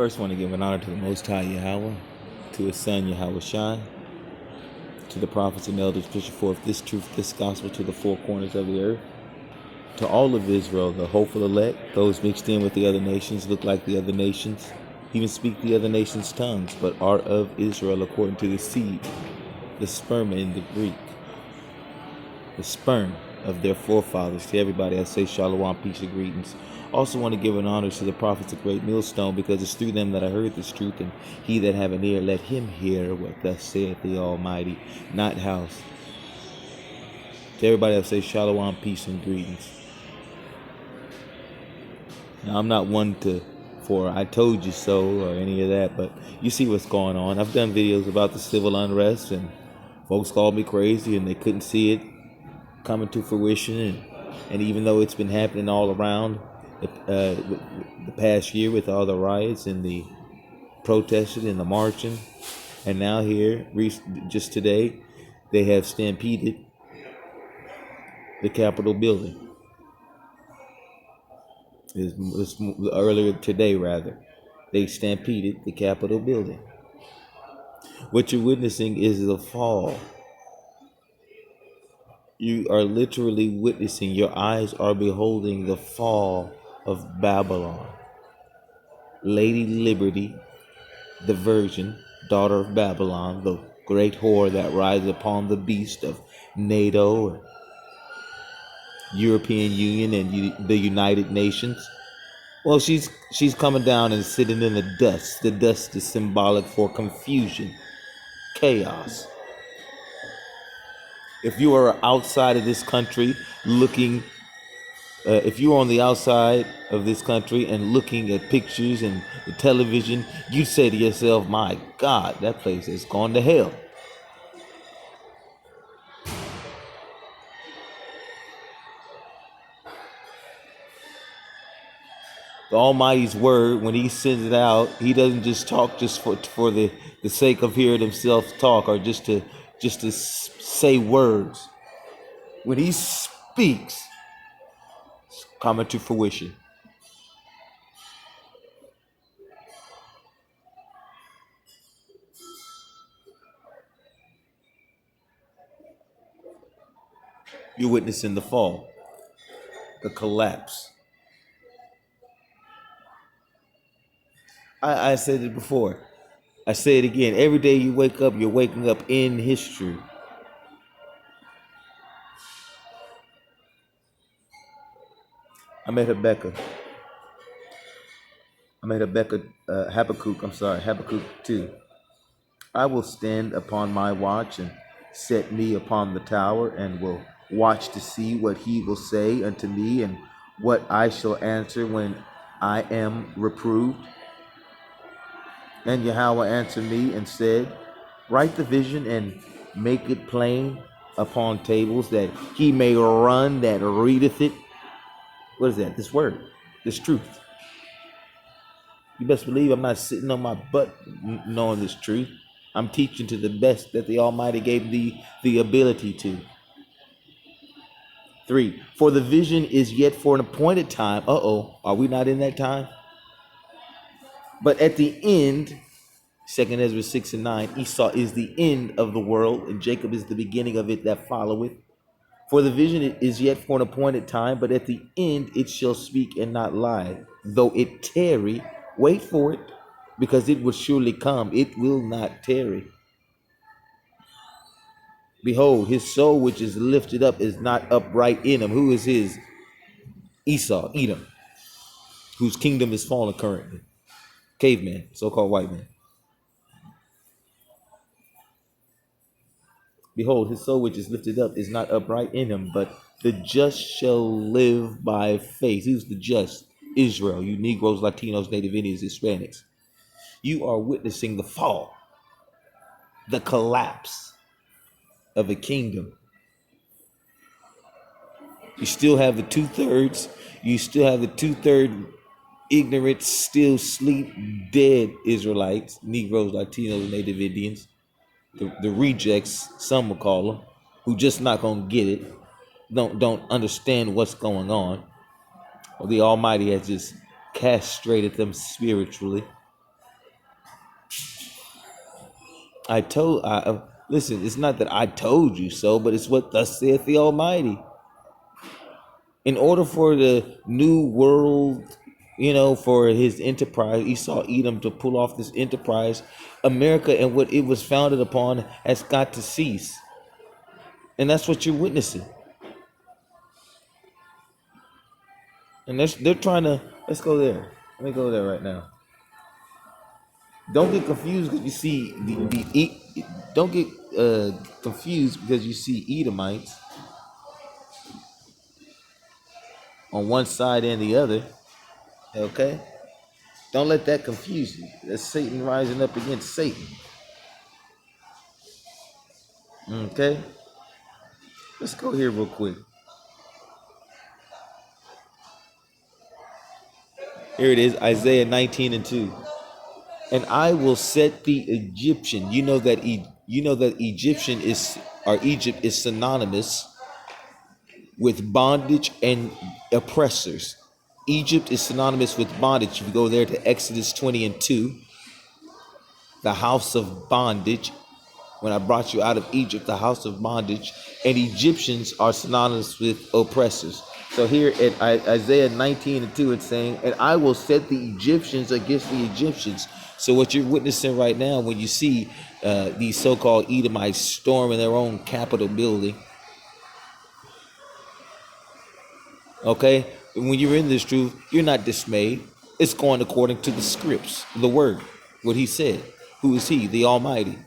First, want to give an honor to the Most High Yahweh, to His Son Yahweh Shai, to the prophets and elders pushing forth this truth, this gospel to the four corners of the earth, to all of Israel, the hopeful elect, those mixed in with the other nations, look like the other nations, even speak the other nations' tongues, but are of Israel according to the seed, the sperma in the Greek, the sperm of their forefathers. To everybody, I say shalom, peace and greetings. Also want to give an honor to the prophets of Great Millstone, because it's through them that I heard this truth, and he that have an ear, let him hear what thus saith the Almighty, not house. To everybody, I say shalom, peace and greetings. Now, I'm not one for I told you so or any of that, but you see what's going on. I've done videos about the civil unrest, and folks called me crazy, and they couldn't see it coming to fruition. And even though it's been happening all around the past year with all the riots and the protesting and the marching, and now here, just today, they have stampeded the Capitol building. Earlier today, rather, they stampeded the Capitol building. What you're witnessing is the fall. You are literally witnessing, your eyes are beholding the fall of Babylon. Lady Liberty, the virgin, daughter of Babylon, the great whore that rides upon the beast of NATO, European Union, and the United Nations. Well, she's coming down and sitting in the dust. The dust is symbolic for confusion, chaos. If you are outside of this country looking, if you're on the outside of this country and looking at pictures and the television, you say to yourself, my God, that place has gone to hell. The Almighty's word, when he sends it out, he doesn't just talk just for the sake of hearing himself talk, or just to say words. When he speaks, it's coming to fruition. You're witnessing the fall, the collapse. I said it before. I say it again. Every day you wake up, you're waking up in history. I met Habakkuk. Habakkuk 2. I will stand upon my watch and set me upon the tower, and will watch to see what he will say unto me, and what I shall answer when I am reproved. And Yahweh answered me and said, write the vision and make it plain upon tables, that he may run that readeth it. What is that? This word, this truth. You best believe I'm not sitting on my butt knowing this truth. I'm teaching to the best that the Almighty gave thee the ability to. 3, for the vision is yet for an appointed time. Are we not in that time? But at the end, 2 Ezra 6 and 9, Esau is the end of the world, and Jacob is the beginning of it that followeth. For the vision is yet for an appointed time, but at the end it shall speak and not lie. Though it tarry, wait for it, because it will surely come. It will not tarry. Behold, his soul which is lifted up is not upright in him. Who is his? Esau, Edom, whose kingdom is fallen currently. Caveman, so-called white man. Behold, his soul which is lifted up is not upright in him, but the just shall live by faith. Who's the just? Israel, you Negroes, Latinos, Native Indians, Hispanics. You are witnessing the fall, the collapse of a kingdom. You still have the 2/3. You still have the 2/3 ignorant, still sleep, dead Israelites, Negroes, Latinos, Native Indians. The rejects, some will call them, who just not gonna get it, don't understand what's going on. The Almighty has just castrated them spiritually. Listen, it's not that I told you so, but it's what thus saith the Almighty. In order for the new world, for his enterprise, Esau Edom to pull off this enterprise, America and what it was founded upon has got to cease. And that's what you're witnessing. And they're trying to, let's go there. Let me go there right now. Don't get confused because you see don't get confused because you see Edomites on one side and the other. Okay? Don't let that confuse you. That's Satan rising up against Satan. Okay? Let's go here real quick. Here it is, Isaiah 19:2. And I will set the Egyptian. You know that Egyptian Egypt is synonymous with bondage and oppressors. Egypt is synonymous with bondage. If you go there to Exodus 20:2, the house of bondage. When I brought you out of Egypt, the house of bondage, and Egyptians are synonymous with oppressors. So here at Isaiah 19:2, it's saying, and I will set the Egyptians against the Egyptians. So what you're witnessing right now, when you see these so-called Edomites storming their own Capitol building, okay, when you're in this truth, you're not dismayed. It's going according to the scripts, the word, what he said. Who is he? The Almighty.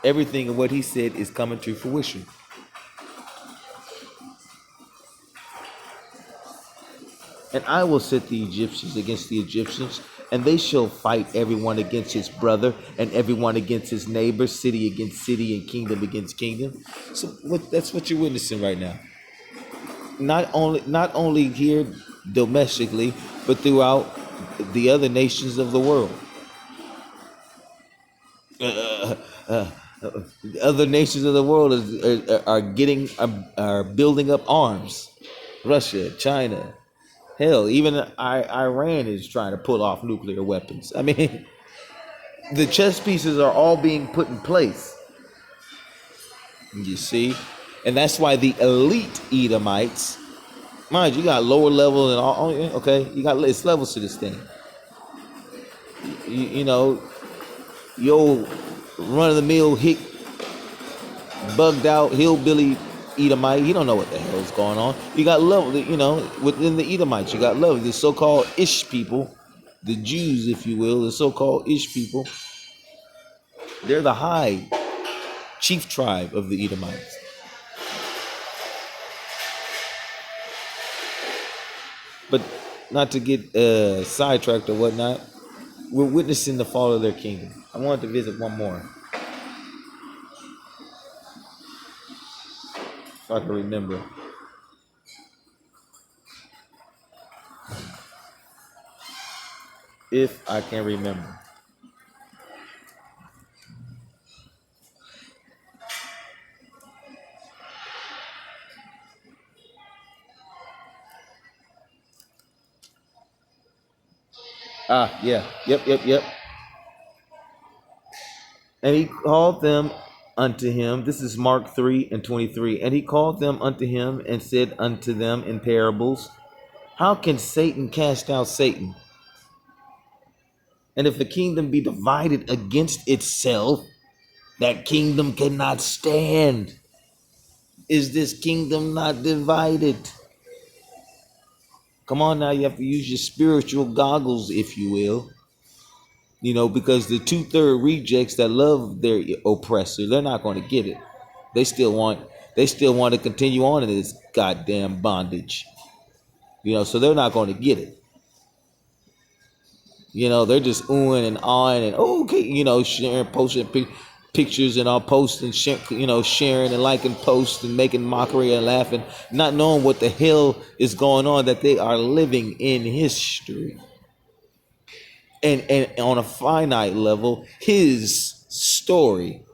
Everything of what he said is coming to fruition. And I will set the Egyptians against the Egyptians, and they shall fight everyone against his brother, and everyone against his neighbor, city against city, and kingdom against kingdom. So that's what you're witnessing right now. Not only here domestically, but throughout the other nations of the world. Other nations of the world are building up arms. Russia, China, hell, even Iran is trying to pull off nuclear weapons. I mean, the chess pieces are all being put in place. You see, and that's why the elite Edomites, mind you, got lower level and all. Okay, it's levels to this thing. You know, your run-of-the-mill hick, bugged out hillbilly Edomite, he don't know what the hell is going on. You got level, within the Edomites, you got level. The so-called Ish people, the Jews, if you will, the so-called Ish people, they're the high chief tribe of the Edomites. But not to get sidetracked or whatnot, we're witnessing the fall of their kingdom. I wanted to visit one more, if I can remember. If I can remember. Yeah. Yep. And he called them unto him. This is Mark 3:23. And he called them unto him and said unto them in parables, how can Satan cast out Satan? And if the kingdom be divided against itself, that kingdom cannot stand. Is this kingdom not divided? Come on now, you have to use your spiritual goggles, if you will. Because the 2/3 rejects that love their oppressor, they're not going to get it. They still want to continue on in this goddamn bondage. So they're not going to get it. They're just oohing and ahhing and okay, sharing, posting pictures and all posting, sharing and liking posts and making mockery and laughing, not knowing what the hell is going on, that they are living in history. And on a finite level, his story.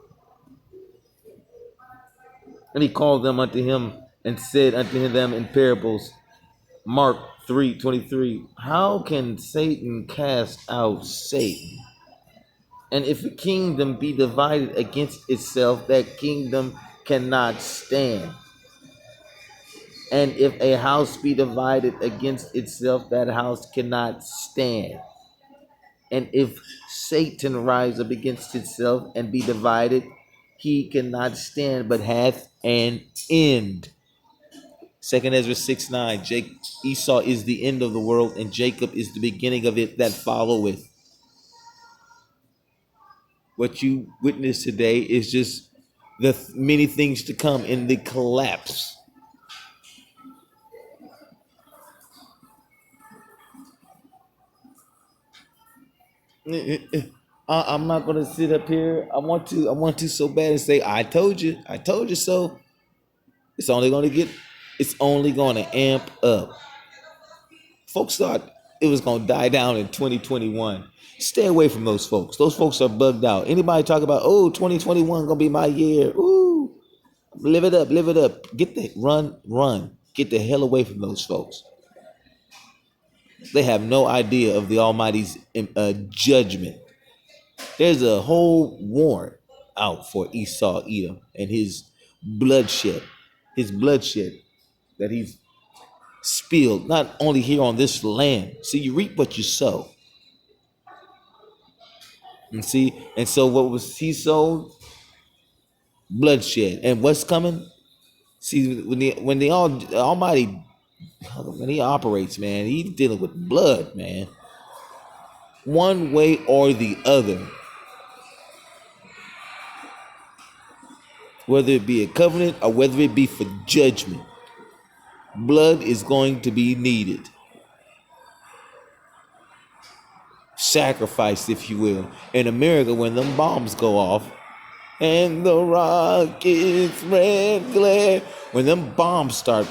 And he called them unto him and said unto them in parables, Mark 3:23, how can Satan cast out Satan? And if a kingdom be divided against itself, that kingdom cannot stand. And if a house be divided against itself, that house cannot stand. And if Satan rise up against itself and be divided, he cannot stand, but hath an end. 2 Ezra 6:9. Esau is the end of the world, and Jacob is the beginning of it that followeth. What you witness today is just the many things to come in the collapse. I'm not gonna sit up here. I want to so bad and say, I told you so. It's only gonna amp up. Folks thought it was gonna die down in 2021. Stay away from those folks. Those folks are bugged out. Anybody talk about, 2021 gonna be my year? Ooh, live it up. Run. Get the hell away from those folks. They have no idea of the Almighty's judgment. There's a whole warrant out for Esau, Edom, and his bloodshed that he's spilled, not only here on this land. See, you reap what you sow. And so what was he sowed? Bloodshed. And what's coming? See, when the Almighty, when he operates, man, he's dealing with blood, man. One way or the other. Whether it be a covenant or whether it be for judgment, blood is going to be needed. Sacrifice, if you will. In America, when them bombs go off and the rockets red glare, when them bombs start,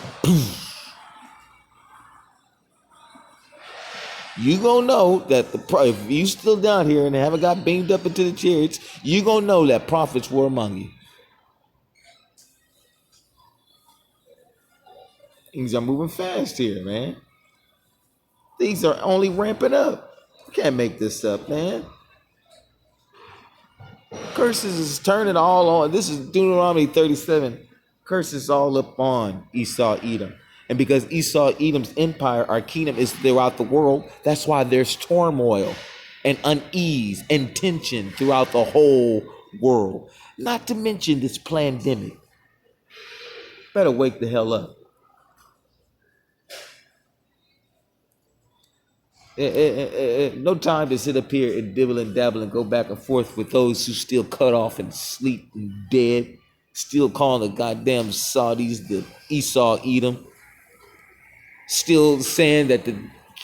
you gonna know that if you still down here and haven't got beamed up into the chariots, you gonna know that prophets were among you. Things are moving fast here, man. Things are only ramping up. You can't make this up, man. Curses is turning all on. This is Deuteronomy 37. Curses all up on Esau, Edom. And because Esau, Edom's empire, our kingdom, is throughout the world, that's why there's turmoil and unease and tension throughout the whole world. Not to mention this pandemic. Better wake the hell up. No time to sit up here and dibble and dabble and go back and forth with those who still cut off and sleep and dead, still calling the goddamn Saudis the Esau Edom, still saying that the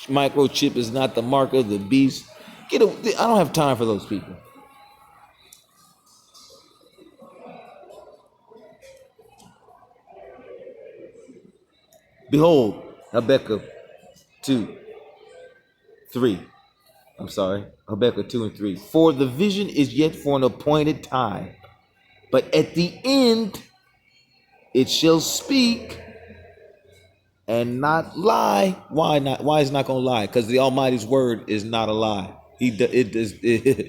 microchip is not the mark of the beast. I don't have time for those people. Behold, Habakkuk 2. 3. Habakkuk 2 and 3. For the vision is yet for an appointed time, but at the end it shall speak and not lie. Why not? Why is it not going to lie? Because the Almighty's word is not a lie. It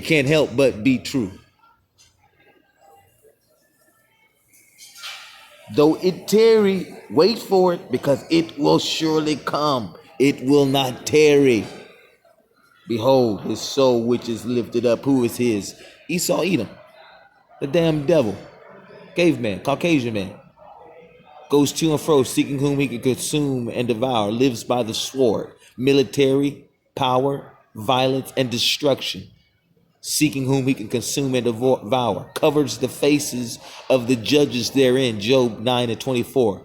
can't help but be true. Though it tarry, wait for it, because it will surely come. It will not tarry. Behold, his soul which is lifted up. Who is his? Esau, Edom. The damn devil. Caveman, Caucasian man. Goes to and fro, seeking whom he can consume and devour. Lives by the sword. Military, power, violence, and destruction. Seeking whom he can consume and devour. Covers the faces of the judges therein. Job 9 and 24.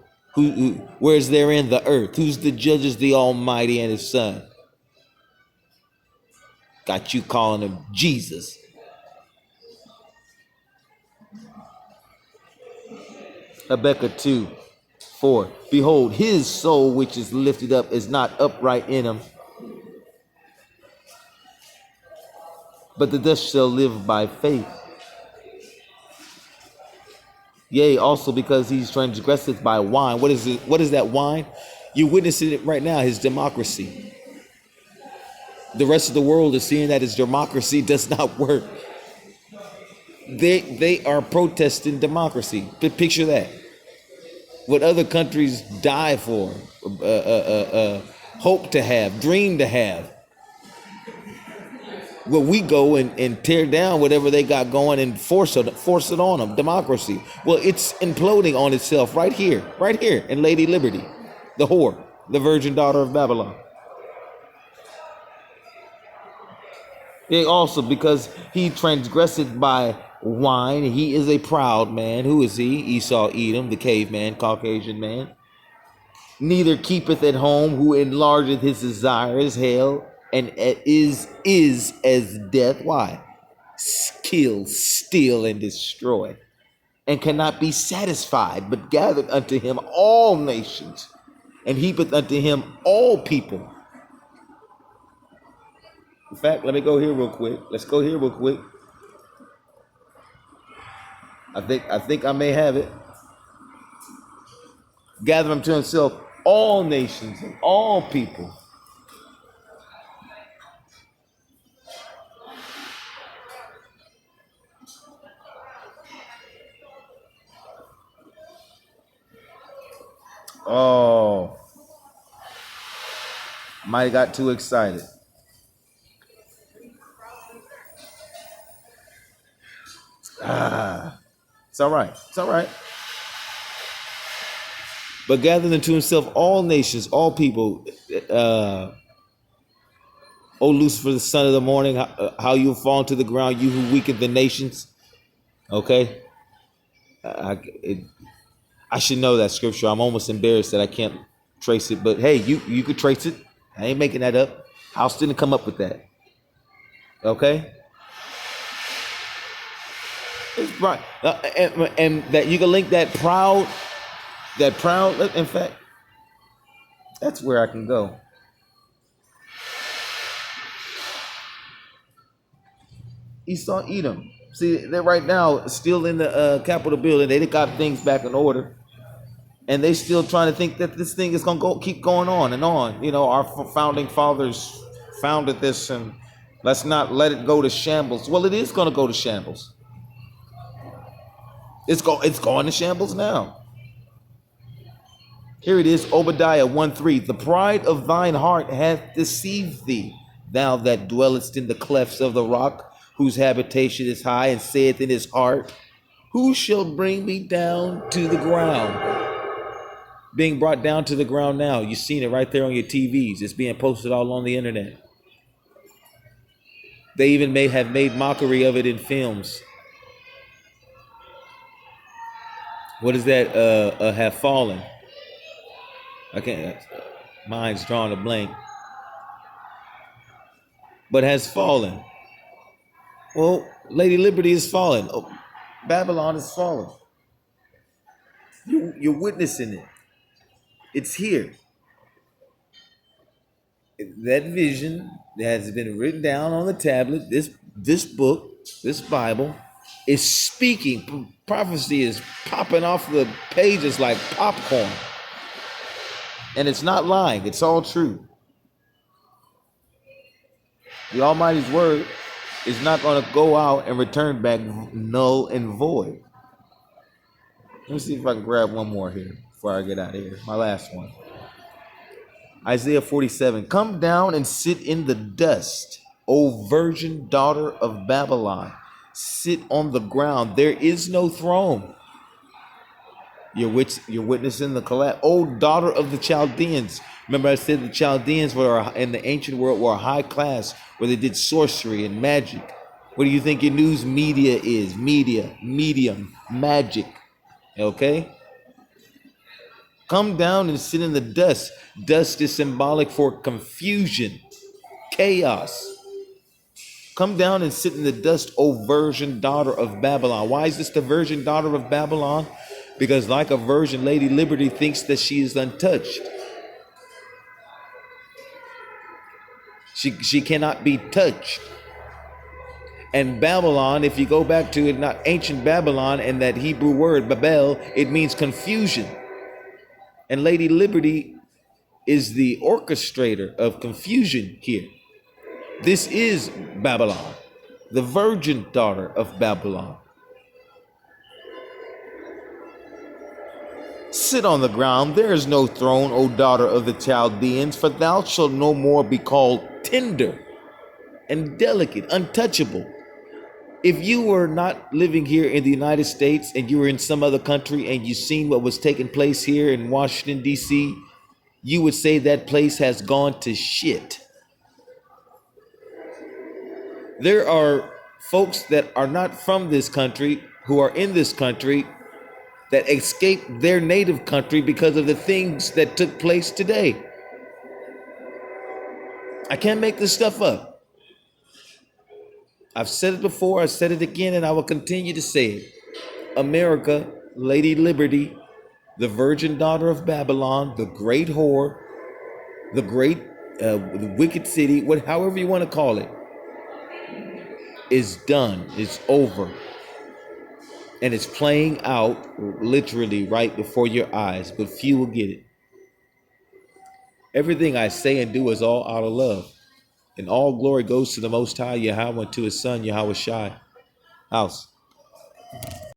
Where's therein the earth? Who's the judges? The Almighty and his son. Got you calling him Jesus. Habakkuk 2, 4. Behold, his soul which is lifted up is not upright in him, but the dust shall live by faith. Yea, also because he's transgresseth by wine. What is that wine? You're witnessing it right now, his democracy. The rest of the world is seeing that as democracy does not work. They are protesting democracy. Picture that. What other countries die for, hope to have, dream to have. Well, we go and tear down whatever they got going and force it on them. Democracy. Well, it's imploding on itself right here in Lady Liberty, the whore, the virgin daughter of Babylon. It also, because he transgressed by wine, he is a proud man. Who is he? Esau, Edom, the caveman, Caucasian man. Neither keepeth at home, who enlargeth his desires, hell, and is as death. Why? Kill, steal, and destroy, and cannot be satisfied, but gathered unto him all nations, and heapeth unto him all people. In fact, let me go here real quick. Let's go here real quick. I think I may have it. Gather unto himself all nations and all people. Oh, might have got too excited. It's all right. It's all right. But gathered unto himself all nations, all people. O Lucifer, the son of the morning, how you fall to the ground, you who weaken the nations. Okay. I should know that scripture. I'm almost embarrassed that I can't trace it. But hey, you could trace it. I ain't making that up. House didn't come up with that. Okay. It's right. And that you can link that proud. In fact, that's where I can go. Esau, Edom. See, they're right now still in the Capitol building. They got things back in order, and they still trying to think that this thing is gonna keep going on and on. You know, our founding fathers founded this, and let's not let it go to shambles. Well, it is gonna go to shambles. It's going to shambles now. Here it is, Obadiah 1:3. The pride of thine heart hath deceived thee, thou that dwellest in the clefts of the rock, whose habitation is high, and saith in his heart, who shall bring me down to the ground? Being brought down to the ground now. You've seen it right there on your TVs. It's being posted all on the internet. They even have made mockery of it in films. What is that? Have fallen. I can't. Mine's drawing a blank. But has fallen. Well, Lady Liberty is fallen. Oh, Babylon is fallen. You're witnessing it. It's here. That vision that has been written down on the tablet, this book, this Bible, is speaking. Prophecy is popping off the pages like popcorn. And it's not lying. It's all true. The Almighty's word is not going to go out and return back null and void. Let me see if I can grab one more here before I get out of here. My last one. Isaiah 47. Come down and sit in the dust, O virgin daughter of Babylon. Sit on the ground. There is no throne. You're witnessing the collapse. O daughter of the Chaldeans. Remember I said the Chaldeans were in the ancient world were a high class where they did sorcery and magic. What do you think your news media is? Medium, magic. Okay? Come down and sit in the dust. Dust is symbolic for confusion, chaos. Come down and sit in the dust, O virgin daughter of Babylon. Why is this the virgin daughter of Babylon? Because like a virgin, Lady Liberty thinks that she is untouched. She cannot be touched. And Babylon, if you go back to it, not ancient Babylon, and that Hebrew word, Babel, it means confusion. And Lady Liberty is the orchestrator of confusion here. This is Babylon, the virgin daughter of Babylon. Sit on the ground, there is no throne, O daughter of the Chaldeans, for thou shalt no more be called tender and delicate, untouchable. If you were not living here in the United States and you were in some other country and you seen what was taking place here in Washington, D.C., you would say that place has gone to shit. There are folks that are not from this country who are in this country that escaped their native country because of the things that took place today. I can't make this stuff up. I've said it before, I said it again, and I will continue to say it. America, Lady Liberty, the virgin daughter of Babylon, the great whore, the great the wicked city, however you want to call it, is done, it's over. And it's playing out literally right before your eyes, but few will get it. Everything I say and do is all out of love. And all glory goes to the Most High Yahweh and to his son Yahweh Shai. House.